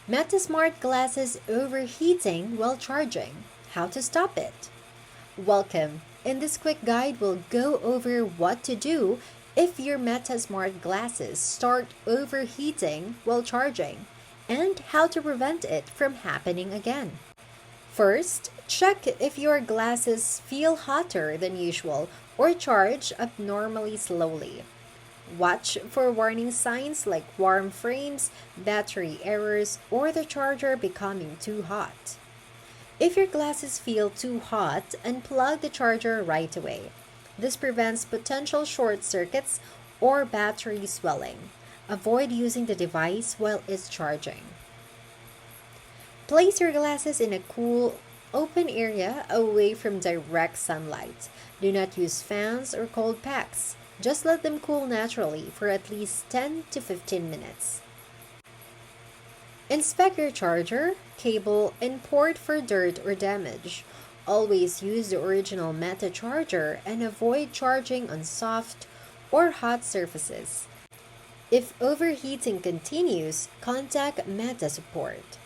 Meta Smart glasses overheating while charging. How to stop it? Welcome. In this quick guide, we'll go over what to do if your Meta Smart glasses start overheating while charging and how to prevent it from happening again. First, check if your glasses feel hotter than usual or charge abnormally slowly. Watch for warning signs like warm frames, battery errors, or the charger becoming too hot. If your glasses feel too hot, unplug the charger right away. This prevents potential short circuits or battery swelling. Avoid using the device while it's charging. Place your glasses in a cool, open area away from direct sunlight. Do not use fans or cold packs. Just let them cool naturally for at least 10 to 15 minutes. Inspect your charger, cable, and port for dirt or damage. Always use the original Meta charger and avoid charging on soft or hot surfaces. If overheating continues, contact Meta support.